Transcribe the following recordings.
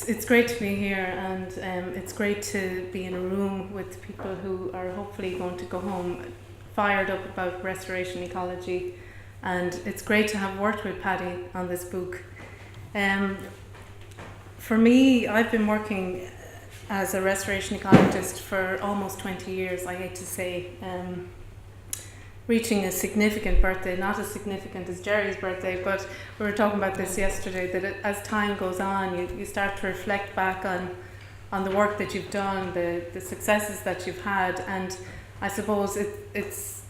it's great to be here, and it's great to be in a room with people who are hopefully going to go home fired up about restoration ecology, and it's great to have worked with Paddy on this book. For me, I've been working as a restoration ecologist for almost 20 years, I hate to say, reaching a significant birthday, not as significant as Jerry's birthday, but we were talking about this yesterday, that as time goes on, you start to reflect back on the work that you've done, the successes that you've had, and I suppose it's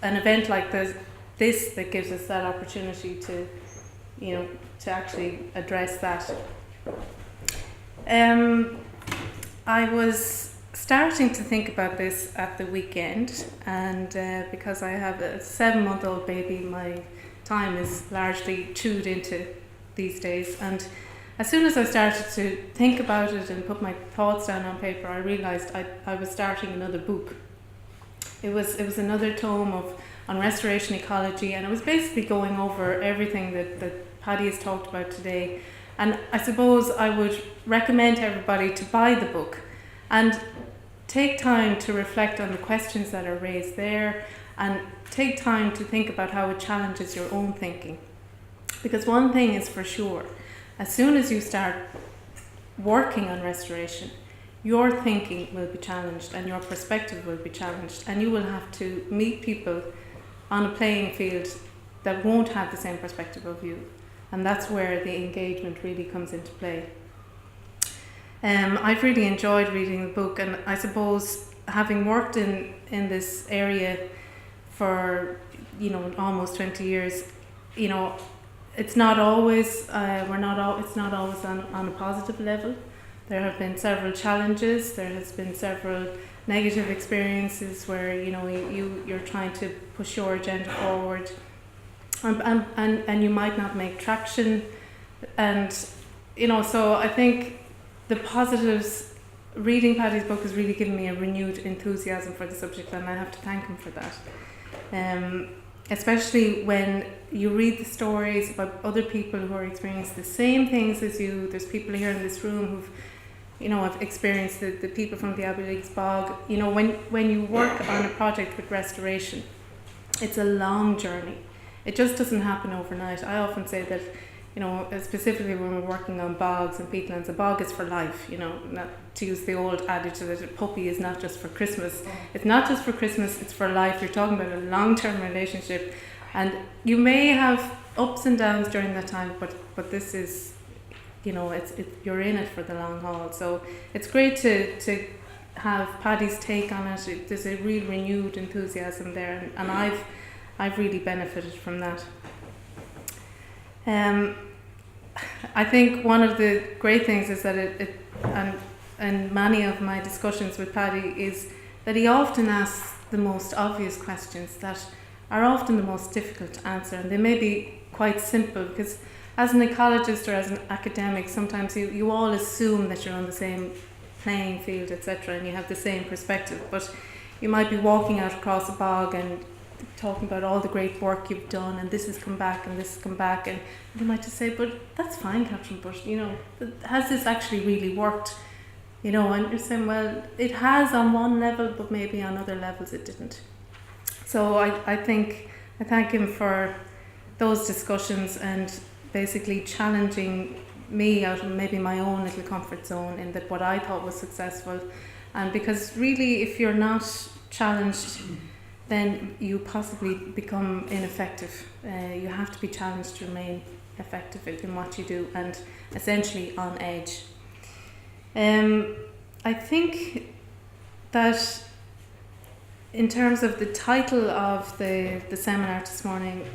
an event like this that gives us that opportunity to actually address that. I was starting to think about this at the weekend, and because I have a 7-month-old baby, my time is largely chewed into these days, and as soon as I started to think about it and put my thoughts down on paper, I realised I was starting another book. It was another tome on restoration ecology, and it was basically going over everything that Paddy has talked about today. And I suppose I would recommend to everybody to buy the book and take time to reflect on the questions that are raised there, and take time to think about how it challenges your own thinking. Because one thing is for sure, as soon as you start working on restoration, your thinking will be challenged and your perspective will be challenged, and you will have to meet people on a playing field that won't have the same perspective of you. And that's where the engagement really comes into play. I've really enjoyed reading the book, and I suppose having worked in this area for almost 20 years, it's not always it's not always on a positive level. There have been several challenges. There has been several negative experiences where you're trying to push your agenda forward, and you might not make traction, and so I think the positives, reading Paddy's book has really given me a renewed enthusiasm for the subject, and I have to thank him for that. Especially when you read the stories about other people who are experiencing the same things as you. There's people here in this room who've have experienced the people from the Abbey Leagues bog. When you work on a project with restoration, it's a long journey. It just doesn't happen overnight. I often say that, specifically when we're working on bogs and peatlands, a bog is for life, not to use the old adage that a puppy is not just for Christmas. It's not just for Christmas, it's for life. You're talking about a long-term relationship, and you may have ups and downs during that time, but this is, you're in it for the long haul. So it's great to have Paddy's take on it. There's a real renewed enthusiasm there, and I've really benefited from that. I think one of the great things is that and many of my discussions with Paddy is that he often asks the most obvious questions that are often the most difficult to answer, and they may be quite simple, because as an ecologist or as an academic, sometimes you all assume that you're on the same playing field, etc., and you have the same perspective, but you might be walking out across a bog and talking about all the great work you've done, and this has come back and this has come back, and you might just say, but that's fine, Catherine, but has this actually really worked? And you're saying, well, it has on one level, but maybe on other levels it didn't. So I thank him for those discussions and basically challenging me out of maybe my own little comfort zone in that what I thought was successful. And because really, if you're not challenged, then you possibly become ineffective. You have to be challenged to remain effective in what you do, and essentially on edge. I think that in terms of the title of the seminar this morning,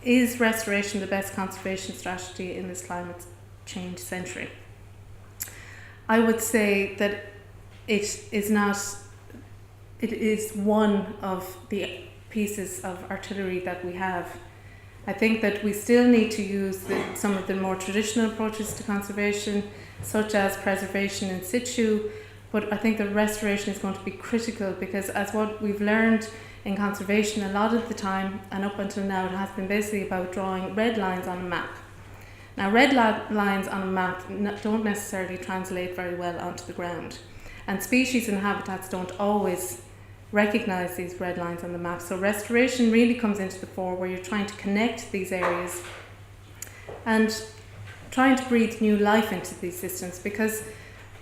is restoration the best conservation strategy in this climate change century? I would say that it is not. It is one of the pieces of artillery that we have. I think that we still need to use some of the more traditional approaches to conservation, such as preservation in situ, but I think that restoration is going to be critical, because as what we've learned in conservation a lot of the time, and up until now, it has been basically about drawing red lines on a map. Now, red lines on a map don't necessarily translate very well onto the ground, and species and habitats don't always recognise these red lines on the map. So restoration really comes into the fore, where you're trying to connect these areas and trying to breathe new life into these systems, because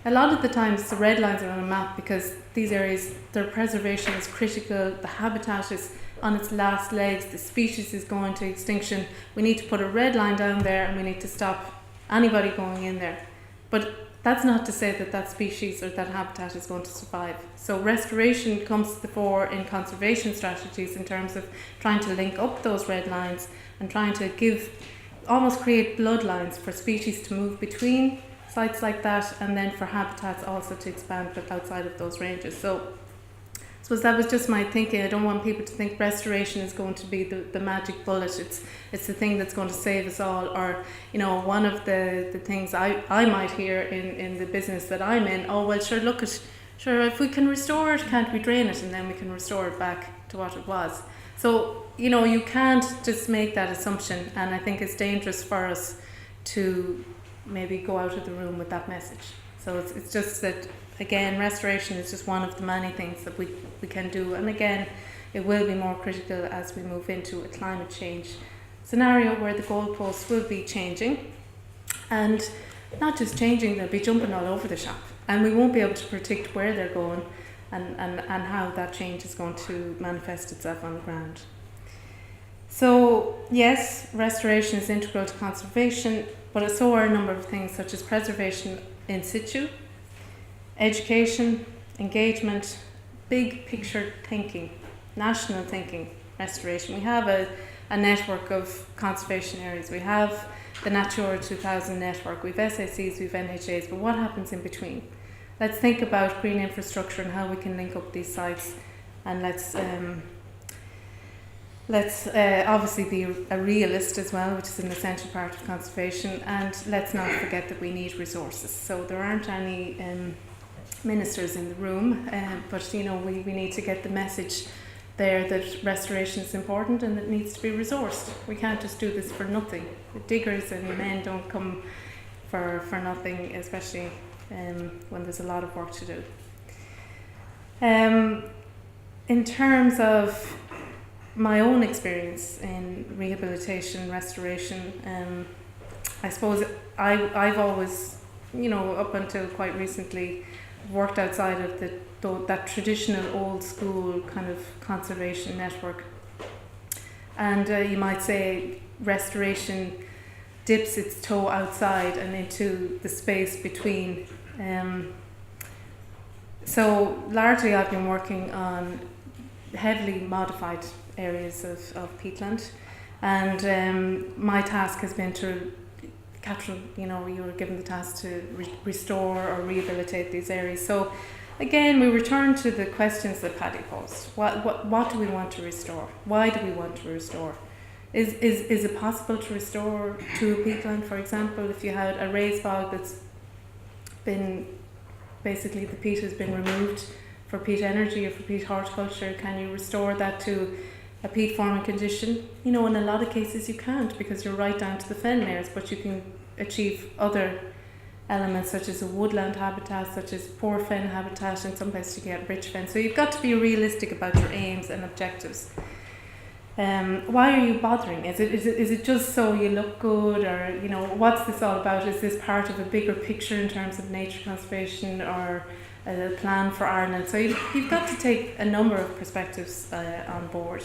a lot of the times the red lines are on a map because these areas, their preservation is critical, the habitat is on its last legs, the species is going to extinction. We need to put a red line down there and we need to stop anybody going in there. But that's not to say that that species or that habitat is going to survive. So restoration comes to the fore in conservation strategies in terms of trying to link up those red lines and trying to almost create bloodlines for species to move between sites like that, and then for habitats also to expand but outside of those ranges. So I suppose that was just my thinking. I don't want people to think restoration is going to be the magic bullet. It's the thing that's going to save us all. Or, one of the things I might hear in the business that I'm in, oh, well, sure, if we can restore it, can't we drain it? And then we can restore it back to what it was. So, you can't just make that assumption. And I think it's dangerous for us to maybe go out of the room with that message. So it's just that, again, restoration is just one of the many things that we can do. And again, it will be more critical as we move into a climate change scenario where the goalposts will be changing. And not just changing, they'll be jumping all over the shop. And we won't be able to predict where they're going and how that change is going to manifest itself on the ground. So yes, restoration is integral to conservation, but so are a number of things such as preservation in situ, education, engagement, big picture thinking, national thinking, restoration. We have a network of conservation areas. We have the Natura 2000 network, we've SACs, we've NHAs, but what happens in between? Let's think about green infrastructure and how we can link up these sites, and let's obviously be a realist as well, which is an essential part of conservation, and let's not forget that we need resources. So there aren't any ministers in the room, but we need to get the message there that restoration is important and it needs to be resourced. We can't just do this for nothing. The diggers and men don't come for nothing, especially when there's a lot of work to do. In terms of my own experience in rehabilitation, restoration, I suppose I've always, up until quite recently, worked outside of that traditional old school kind of conservation network. And you might say restoration dips its toe outside and into the space between. So largely I've been working on heavily modified areas of peatland, and my task has been to capture, you were given the task to restore or rehabilitate these areas. So again, we return to the questions that Paddy posed. What do we want to restore? Why do we want to restore? Is it possible to restore to a peatland, for example, if you had a raised bog that's been, basically the peat has been removed for peat energy or for peat horticulture, can you restore that to a peat forming condition? In a lot of cases you can't, because you're right down to the fen layers, but you can achieve other elements such as a woodland habitat, such as poor fen habitat, and some places you get rich fen. So you've got to be realistic about your aims and objectives. Why are you bothering? Is it just so you look good, or what's this all about? Is this part of a bigger picture in terms of nature conservation or a plan for Ireland? So you've got to take a number of perspectives on board.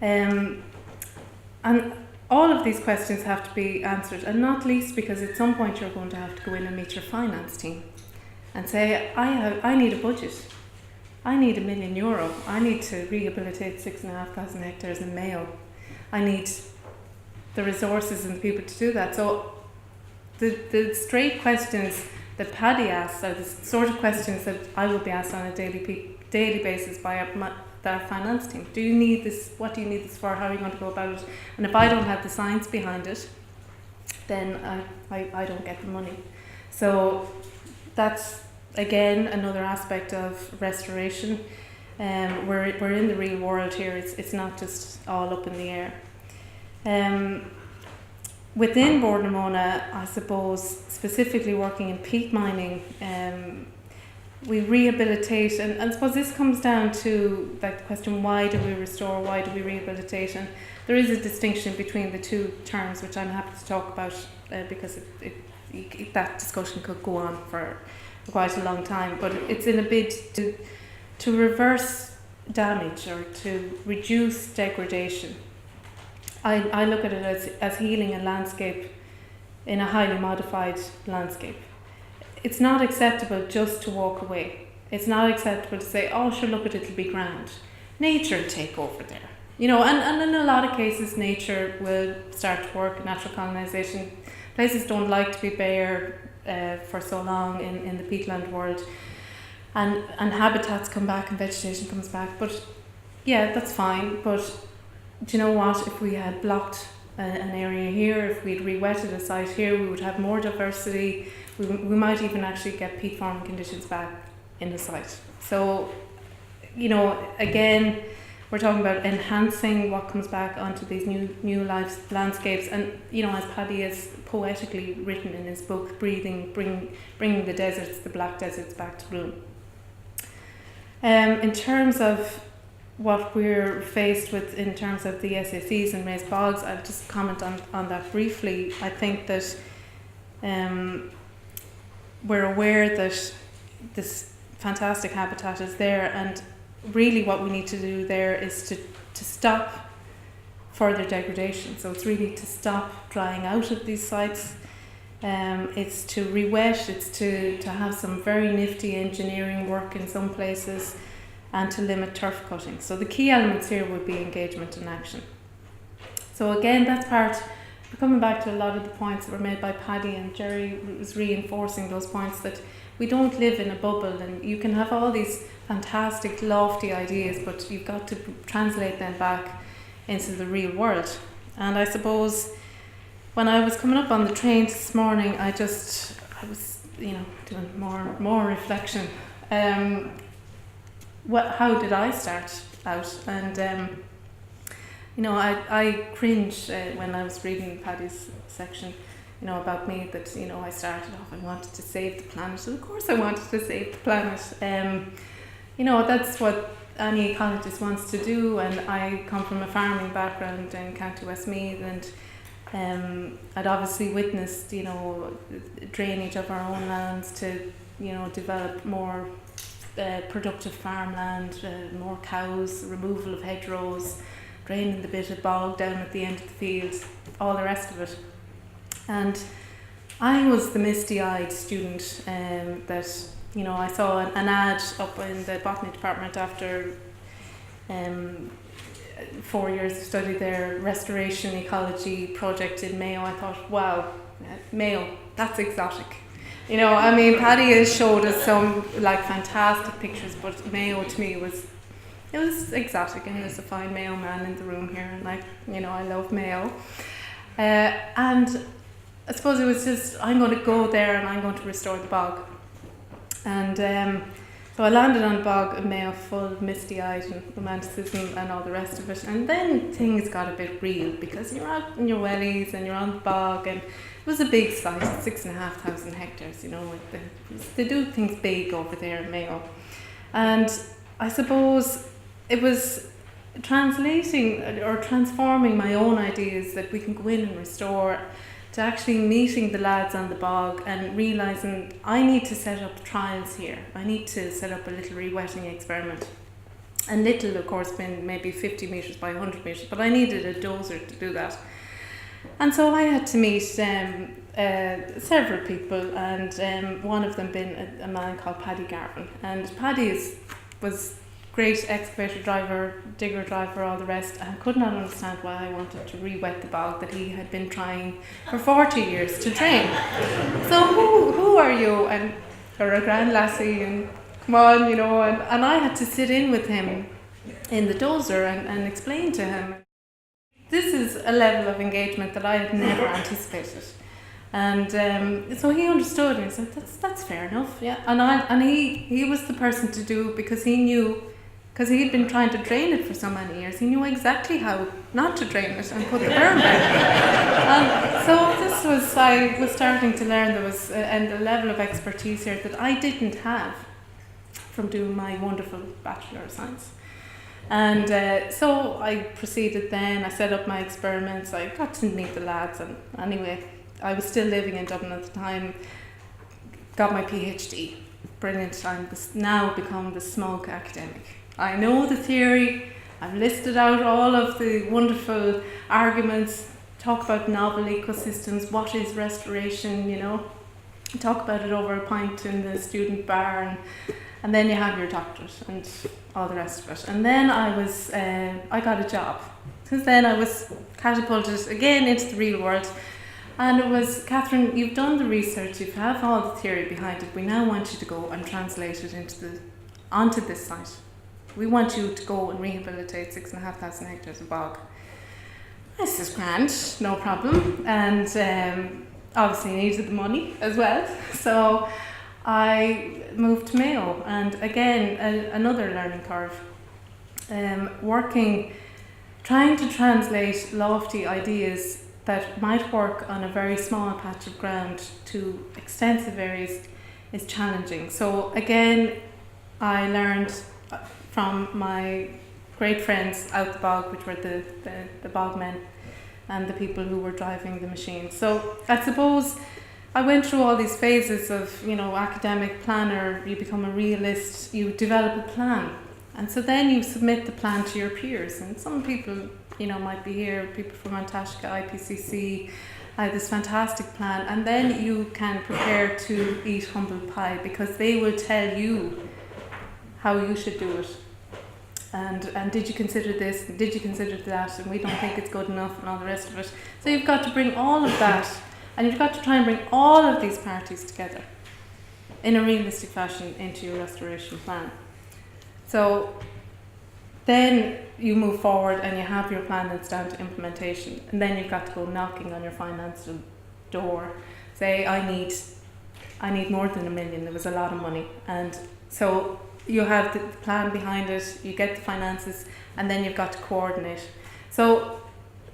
And all of these questions have to be answered, and not least because at some point you're going to have to go in and meet your finance team and say, I need a budget. I need €1 million. I need to rehabilitate 6,500 hectares in Mayo. I need the resources and the people to do that. So the straight questions that Paddy asks are the sort of questions that I will be asked on a daily basis by our finance team. Do you need this? What do you need this for? How are you going to go about it? And if I don't have the science behind it, then I don't get the money. So that's, again, another aspect of restoration. We're in the real world here. It's not just all up in the air. within Bordenmona, I suppose, specifically working in peat mining, we rehabilitate, and I suppose this comes down to like the question, why do we restore, why do we rehabilitate? And there is a distinction between the two terms, which I'm happy to talk about because that discussion could go on for quite a long time, but it's in a bid to reverse damage or to reduce degradation. I look at it as healing a landscape in a highly modified landscape. It's not acceptable just to walk away. It's not acceptable to say, oh sure, look at it, it'll be grand. Nature will take over there. You know, and in a lot of cases nature will start to work, natural colonisation. Places don't like to be bare for so long in the peatland world. And habitats come back and vegetation comes back. But yeah, that's fine. But do you know what? If we had blocked an area here, if we'd re-wetted a site here, we would have more diversity. We might even actually get peat farming conditions back in the site. So, you know, again, we're talking about enhancing what comes back onto these new landscapes. And, you know, as Paddy has poetically written in his book, bringing the deserts, the black deserts, back to bloom. In terms of what we're faced with in terms of the SACs and raised bogs, I'll just comment on that briefly. I think that we're aware that this fantastic habitat is there, and really what we need to do there is to stop further degradation. So it's really to stop drying out of these sites. It's to re-wet, it's to have some very nifty engineering work in some places, and to limit turf cutting. So the key elements here would be engagement and action. So again, that's part, coming back to a lot of the points that were made by Paddy, and Jerry was reinforcing those points, that we don't live in a bubble, and you can have all these fantastic, lofty ideas, but you've got to translate them back into the real world. And I suppose when I was coming up on the train this morning, I was, you know, doing more reflection. How did I start out? And you know, I cringed when I was reading Paddy's section, you know, about me, that, you know, I started off, I wanted to save the planet. And of course I wanted to save the planet. You know, that's what any ecologist wants to do, and I come from a farming background in County Westmeath, and I'd obviously witnessed, you know, drainage of our own lands to, you know, develop more productive farmland, more cows, removal of hedgerows, draining the bit of bog down at the end of the fields, all the rest of it. And I was the misty-eyed student that, you know, I saw an ad up in the botany department after 4 years of study there, restoration ecology project in Mayo. I thought, wow, Mayo, that's exotic. You know, I mean, Paddy has showed us some like fantastic pictures, but Mayo to me was exotic, and there's a fine Mayo man in the room here, and like, you know, I love Mayo. And I suppose it was just, I'm going to go there and I'm going to restore the bog. And so I landed on the bog in Mayo, full of misty-eyed and romanticism and all the rest of it. And then things got a bit real, because you're out in your wellies and you're on the bog, and it was a big site, 6,500 hectares, you know. They do things big over there in Mayo. And I suppose it was translating or transforming my own ideas that we can go in and restore, to actually meeting the lads on the bog and realising I need to set up trials here. I need to set up a little re-wetting experiment. And little, of course, been maybe 50 metres by 100 metres, but I needed a dozer to do that. And so I had to meet several people, and one of them being a man called Paddy Garvin. And Paddy was great excavator driver, digger driver, all the rest, and could not understand why I wanted to re-wet the bog that he had been trying for 40 years to drain. So who are you? And you're a grand lassie, and come on, you know. And I had to sit in with him in the dozer and explain to him. This is a level of engagement that I had never anticipated. And so he understood, and he said, that's fair enough, yeah. And he was the person to do it, because he knew because he'd been trying to drain it for so many years. He knew exactly how not to drain it and put the berm back. And so I was starting to learn there was a level of expertise here that I didn't have from doing my wonderful Bachelor of Science. And so I proceeded then, I set up my experiments, I got to meet the lads, and anyway, I was still living in Dublin at the time, got my PhD. Brilliant, I'm now become the smug academic. I know the theory, I've listed out all of the wonderful arguments, talk about novel ecosystems, what is restoration, you know, talk about it over a pint in the student bar, and then you have your doctorate and all the rest of it. And then I got a job. Since then I was catapulted again into the real world. And it was, Catherine, you've done the research, you have all the theory behind it, we now want you to go and translate it onto this site. We want you to go and rehabilitate 6,500 hectares of bog. This is grand, no problem. And obviously needed the money as well. So I moved to Mayo, and again, another learning curve. Trying to translate lofty ideas that might work on a very small patch of ground to extensive areas is challenging. So again, I learned from my great friends out the bog, which were the bogmen and the people who were driving the machine. So I suppose I went through all these phases of, you know, academic planner, you become a realist, you develop a plan. And so then you submit the plan to your peers. And some people, you know, might be here, people from Antashka, IPCC, I have this fantastic plan. And then you can prepare to eat humble pie, because they will tell you how you should do it. And did you consider this, and did you consider that, and we don't think it's good enough, and all the rest of it. So you've got to bring all of that, and you've got to try and bring all of these parties together in a realistic fashion into your restoration plan. So then you move forward and you have your plan that's down to implementation, and then you've got to go knocking on your financial door, say I need more than $1 million. There was a lot of money, and so you have the plan behind it, you get the finances, and then you've got to coordinate. So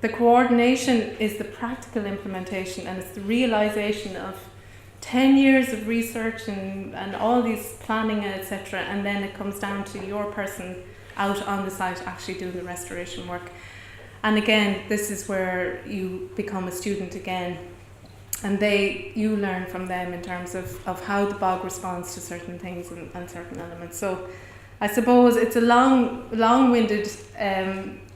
the coordination is the practical implementation, and it's the realization of 10 years of research and all these planning, etc. And then it comes down to your person out on the site actually doing the restoration work. And again, this is where you become a student again, and you learn from them in terms of how the bog responds to certain things and certain elements. So I suppose it's a long-winded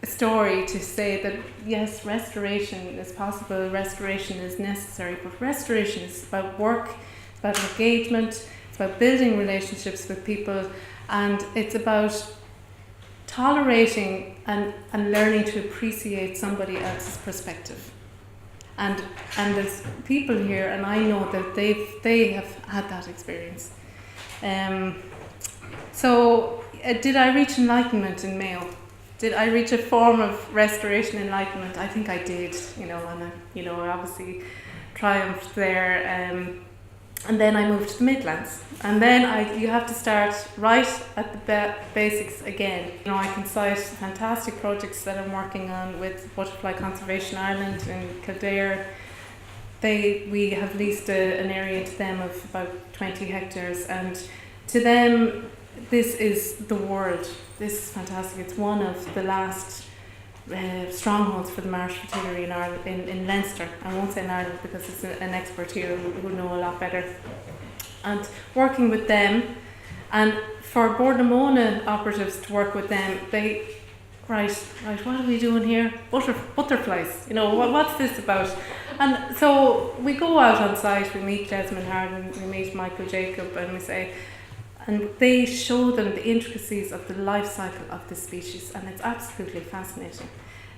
story to say that yes, restoration is possible, restoration is necessary, but restoration is about work, it's about engagement, it's about building relationships with people, and it's about tolerating and learning to appreciate somebody else's perspective. And there's people here, and I know that they have had that experience. So did I reach enlightenment in Mayo? Did I reach a form of restoration enlightenment? I think I did, and I obviously triumphed there. And then I moved to the Midlands, and then you have to start right at the basics again. I can cite fantastic projects that I'm working on with Butterfly Conservation Ireland in Kildare. We have leased an area to them of about 20 hectares, and to them this is the world. This is fantastic. It's one of the last strongholds for the marsh fertility in Ireland, in Leinster. I won't say in Ireland because it's an expert here who know a lot better. And working with them, and for Bordamona operatives to work with them, right, what are we doing here? Butterflies, what's this about? And so we go out on site, we meet Desmond Harden, we meet Michael Jacob, and we say, and they show them the intricacies of the life cycle of this species, and it's absolutely fascinating.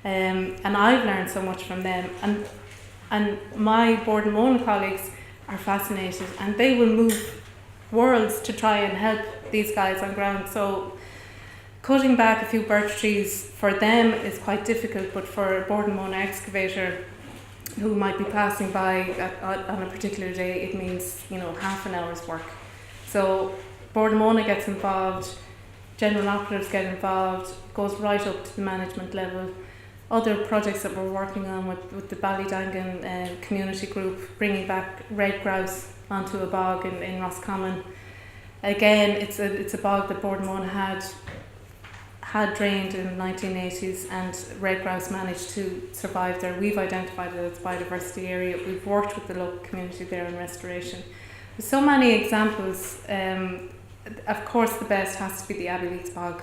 And I've learned so much from them, and my Bordamona colleagues are fascinated, and they will move worlds to try and help these guys on ground. So cutting back a few birch trees for them is quite difficult, but for a Bordamona excavator who might be passing by on a particular day, it means half an hour's work. So Bordamona gets involved, general operatives get involved, goes right up to the management level. Other projects that we're working on with the Ballydangan community group, bringing back red grouse onto a bog in Roscommon. Again, it's a bog that Boardmona had drained in the 1980s, and red grouse managed to survive there. We've identified it as a biodiversity area. We've worked with the local community there in restoration. There's so many examples. Of course, the best has to be the Abbeyleaks Bog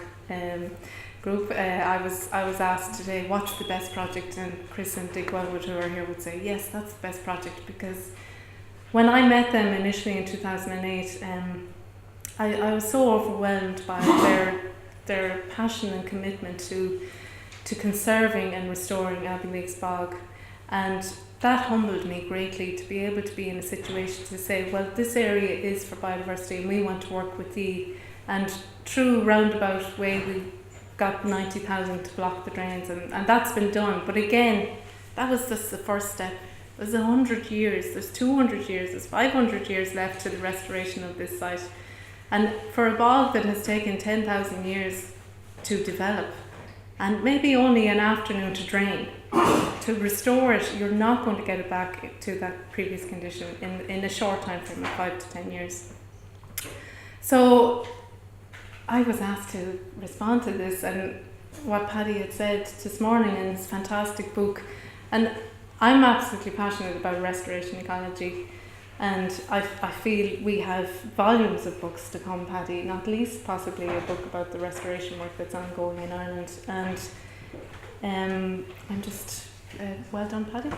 group. I was asked today, what's the best project, and Chris and Dick Wellwood, who are here, would say yes, that's the best project, because when I met them initially in 2008, I was so overwhelmed by their passion and commitment to conserving and restoring Abbeyleaks Bog, and that humbled me greatly to be able to be in a situation to say, well, this area is for biodiversity and we want to work with thee, and through roundabout way we got 90,000 to block the drains, and that's been done. But again, that was just the first step. There's 100 years, there's 200 years, there's 500 years left to the restoration of this site. And for a bog that has taken 10,000 years to develop, and maybe only an afternoon to drain, to restore it, you're not going to get it back to that previous condition in a short time frame of 5 to 10 years. So I was asked to respond to this and what Paddy had said this morning in his fantastic book. And I'm absolutely passionate about restoration ecology, and I feel we have volumes of books to come, Paddy, not least possibly a book about the restoration work that's ongoing in Ireland. And I'm just, well done, Paddy.